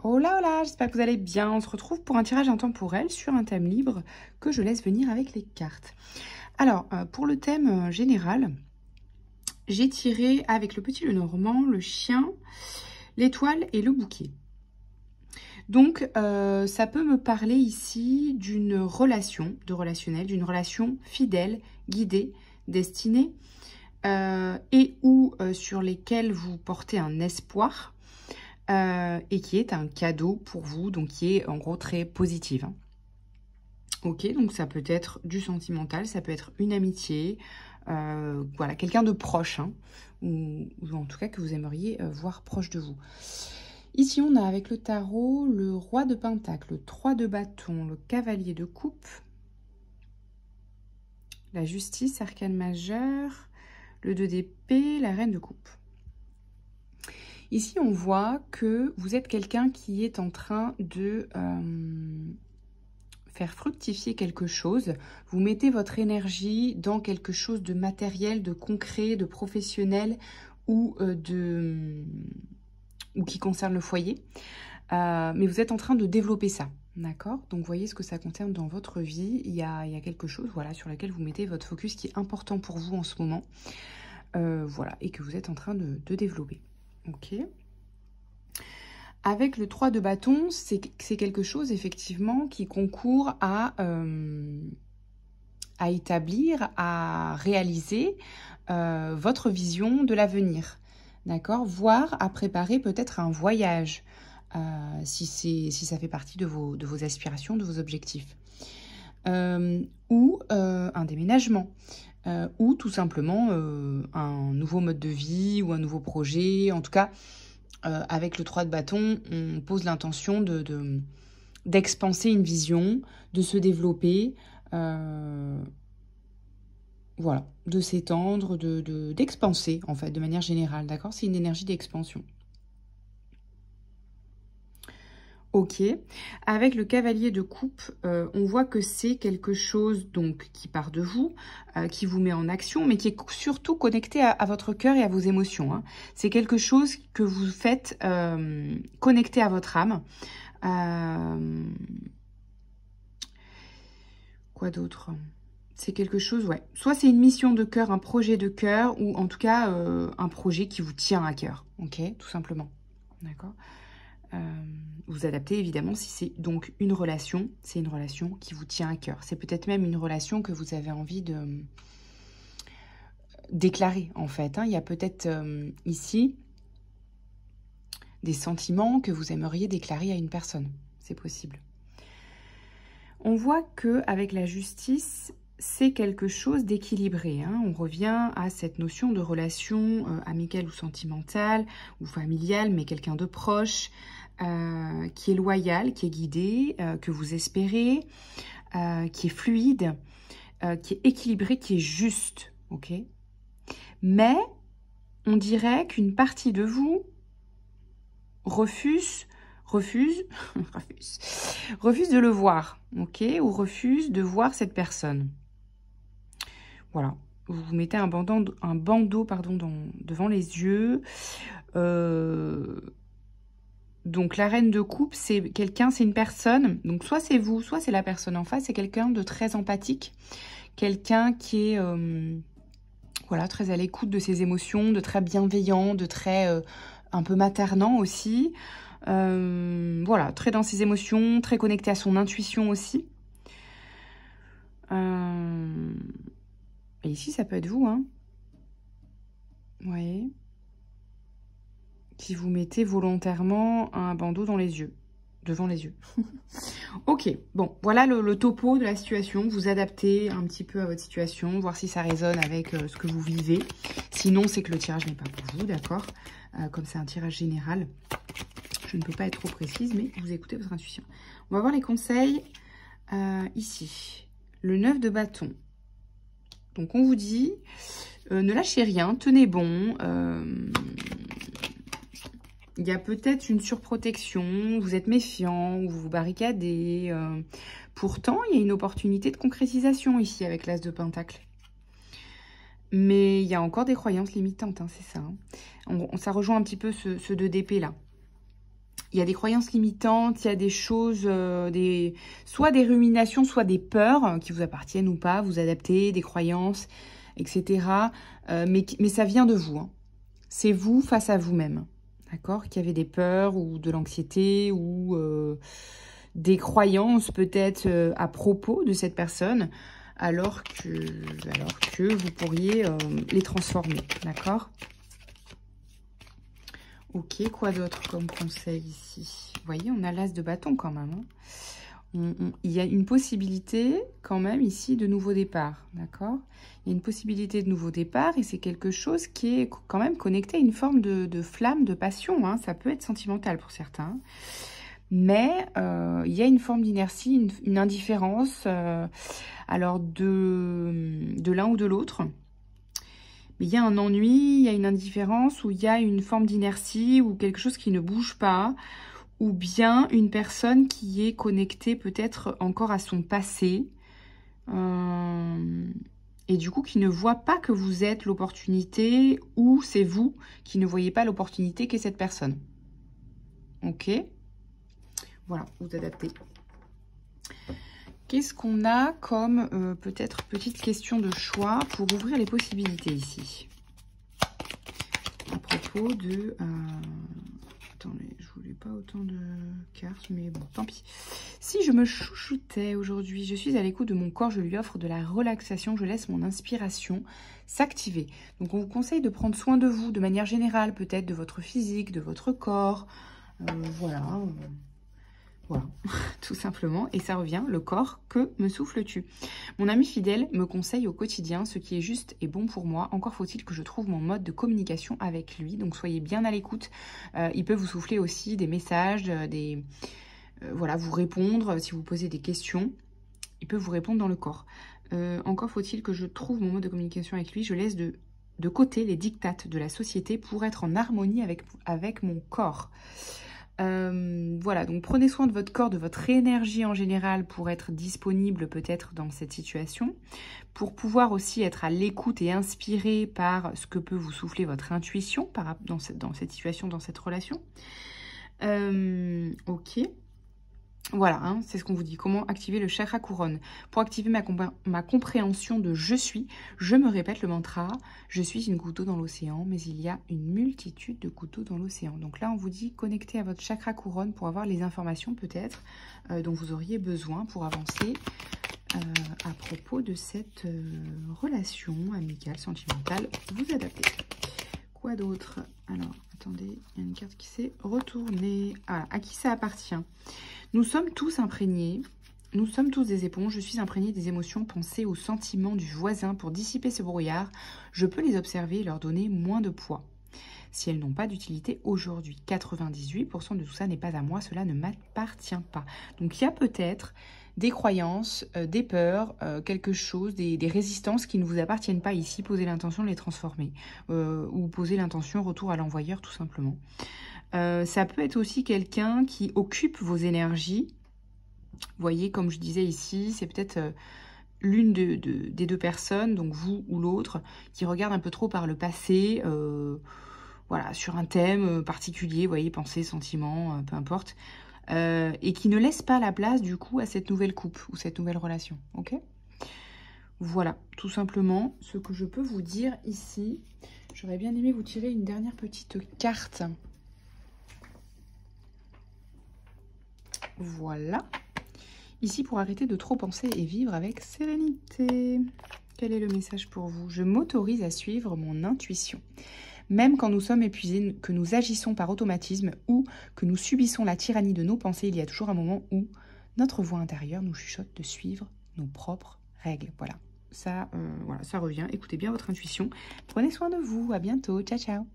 Hola, j'espère que vous allez bien. On se retrouve pour un tirage intemporel sur un thème libre que je laisse venir avec les cartes. Alors, pour le thème général, j'ai tiré avec le petit Lenormand, le chien, l'étoile et le bouquet. Donc, ça peut me parler ici d'une relation, d'une relation fidèle, guidée, destinée, et ou sur lesquelles vous portez un espoir, et qui est un cadeau pour vous, donc qui est en gros très positive. Hein. Ok, donc ça peut être du sentimental, ça peut être une amitié, voilà, quelqu'un de proche, hein, ou en tout cas que vous aimeriez voir proche de vous. Ici, on a avec le tarot le roi de pentacle, le 3 de bâton, le cavalier de coupe, la justice, arcane majeure, le 2 d'épée, la reine de coupe. Ici, on voit que vous êtes quelqu'un qui est en train de faire fructifier quelque chose. Vous mettez votre énergie dans quelque chose de matériel, de concret, de professionnel ou qui concerne le foyer. Mais vous êtes en train de développer ça, d'accord? Donc, voyez ce que ça concerne dans votre vie. Il y a quelque chose, voilà, sur lequel vous mettez votre focus qui est important pour vous en ce moment. Voilà, et que vous êtes en train de développer. Ok. Avec le 3 de bâton, c'est quelque chose, effectivement, qui concourt à établir, à réaliser votre vision de l'avenir, d'accord? Voire à préparer peut-être un voyage, si ça fait partie de vos aspirations, de vos objectifs. Ou un déménagement. Ou tout simplement un nouveau mode de vie ou un nouveau projet. En tout cas, avec le 3 de bâton, on pose l'intention d'expanser une vision, de se développer, voilà, de s'étendre, d'expanser en fait, de manière générale, d'accord? C'est une énergie d'expansion. Ok, avec le cavalier de coupe, on voit que c'est quelque chose donc qui part de vous, qui vous met en action, mais qui est surtout connecté à votre cœur et à vos émotions. Hein. C'est quelque chose que vous faites connecté à votre âme. Quoi d'autre? C'est quelque chose, ouais. Soit c'est une mission de cœur, un projet de cœur, ou en tout cas un projet qui vous tient à cœur. Ok, tout simplement. D'accord. Vous adaptez évidemment si c'est donc une relation, c'est une relation qui vous tient à cœur. C'est peut-être même une relation que vous avez envie de déclarer en fait. Hein. Il y a peut-être ici des sentiments que vous aimeriez déclarer à une personne. C'est possible. On voit que avec la justice, c'est quelque chose d'équilibré. Hein. On revient à cette notion de relation amicale ou sentimentale ou familiale, mais quelqu'un de proche. Qui est loyal, qui est guidé, que vous espérez, qui est fluide, qui est équilibré, qui est juste, ok? Mais on dirait qu'une partie de vous refuse de le voir, ok? Ou refuse de voir cette personne. Voilà. Vous vous mettez un bandeau devant les yeux. Donc, la reine de coupe, c'est quelqu'un, c'est une personne. Donc, soit c'est vous, soit c'est la personne en face. C'est quelqu'un de très empathique. Quelqu'un qui est voilà, très à l'écoute de ses émotions, de très bienveillant, de très un peu maternant aussi. Voilà, très dans ses émotions, très connecté à son intuition aussi. Et ici, ça peut être vous, hein. Vous voyez ? Qui vous mettez volontairement un bandeau dans les yeux, devant les yeux. Ok, bon, voilà le topo de la situation. Vous adaptez un petit peu à votre situation, voir si ça résonne avec ce que vous vivez. Sinon, c'est que le tirage n'est pas pour vous, d'accord? Comme c'est un tirage général, je ne peux pas être trop précise, mais vous écoutez votre intuition. On va voir les conseils ici. Le 9 de bâton. Donc, on vous dit, ne lâchez rien, tenez bon. Il y a peut-être une surprotection, vous êtes méfiant, ou vous vous barricadez. Pourtant, il y a une opportunité de concrétisation ici avec l'As de Pentacle. Mais il y a encore des croyances limitantes, hein, c'est ça. Hein. Ça rejoint un petit peu ce 2 d'épée là. il y a des croyances limitantes, il y a des choses, soit des ruminations, soit des peurs qui vous appartiennent ou pas, vous adaptez, des croyances, etc. Mais ça vient de vous. Hein. C'est vous face à vous-même, d'accord? Qui avez des peurs ou de l'anxiété ou des croyances peut-être à propos de cette personne, alors que vous pourriez les transformer, d'accord? Ok, quoi d'autre comme conseil ici? Vous voyez, on a l'as de bâton quand même. Hein. Il y a une possibilité quand même ici de nouveau départ, d'accord? Il y a une possibilité de nouveau départ et c'est quelque chose qui est quand même connecté à une forme de flamme, de passion. Hein. Ça peut être sentimental pour certains. Mais il y a une forme d'inertie, une indifférence, alors de l'un ou de l'autre. Mais il y a un ennui, il y a une indifférence, ou il y a une forme d'inertie, ou quelque chose qui ne bouge pas, ou bien une personne qui est connectée peut-être encore à son passé, et du coup qui ne voit pas que vous êtes l'opportunité, ou c'est vous qui ne voyez pas l'opportunité qu'est cette personne. Ok? Voilà, vous adaptez. Qu'est-ce qu'on a comme peut-être petite question de choix pour ouvrir les possibilités ici? À propos de... attendez, je voulais pas autant de cartes, mais bon, tant pis. Si je me chouchoutais aujourd'hui, je suis à l'écoute de mon corps, je lui offre de la relaxation, je laisse mon inspiration s'activer. Donc on vous conseille de prendre soin de vous de manière générale, peut-être de votre physique, de votre corps. Voilà. Voilà, tout simplement. Et ça revient, le corps, que me souffles-tu? Mon ami fidèle me conseille au quotidien ce qui est juste et bon pour moi. Encore faut-il que je trouve mon mode de communication avec lui. Donc soyez bien à l'écoute. Il peut vous souffler aussi des messages, voilà, vous répondre si vous posez des questions. Il peut vous répondre dans le corps. Encore faut-il que je trouve mon mode de communication avec lui. Je laisse de côté les dictates de la société pour être en harmonie avec mon corps. Voilà, donc prenez soin de votre corps, de votre énergie en général pour être disponible peut-être dans cette situation, pour pouvoir aussi être à l'écoute et inspiré par ce que peut vous souffler votre intuition dans cette situation, dans cette relation. Ok. Voilà, hein, c'est ce qu'on vous dit. Comment activer le chakra couronne? Pour activer ma compréhension de je suis, je me répète le mantra « Je suis une goutte d'eau dans l'océan, mais il y a une multitude de gouttes d'eau dans l'océan ». Donc là, on vous dit connectez à votre chakra couronne pour avoir les informations peut-être dont vous auriez besoin pour avancer à propos de cette relation amicale, sentimentale. Vous adaptez. Quoi d'autre? Alors, attendez, il y a une carte qui s'est retournée. Ah, à qui ça appartient? Nous sommes tous imprégnés, nous sommes tous des éponges. Je suis imprégnée des émotions, pensées ou sentiments du voisin. Pour dissiper ce brouillard, je peux les observer et leur donner moins de poids. Si elles n'ont pas d'utilité aujourd'hui, 98% de tout ça n'est pas à moi, cela ne m'appartient pas. Donc il y a peut-être des croyances, des peurs, quelque chose, des résistances qui ne vous appartiennent pas ici. Posez l'intention de les transformer ou posez l'intention retour à l'envoyeur tout simplement. Ça peut être aussi quelqu'un qui occupe vos énergies. Vous voyez, comme je disais ici, c'est peut-être l'une des deux personnes, donc vous ou l'autre, qui regarde un peu trop par le passé, voilà, sur un thème particulier, vous voyez, pensée, sentiment, peu importe, et qui ne laisse pas la place, du coup, à cette nouvelle coupe ou cette nouvelle relation, ok? Voilà, tout simplement, ce que je peux vous dire ici. J'aurais bien aimé vous tirer une dernière petite carte. Voilà. Ici, pour arrêter de trop penser et vivre avec sérénité. Quel est le message pour vous? Je m'autorise à suivre mon intuition. Même quand nous sommes épuisés, que nous agissons par automatisme ou que nous subissons la tyrannie de nos pensées, il y a toujours un moment où notre voix intérieure nous chuchote de suivre nos propres règles. Voilà, ça revient. Écoutez bien votre intuition. Prenez soin de vous. À bientôt. Ciao, ciao.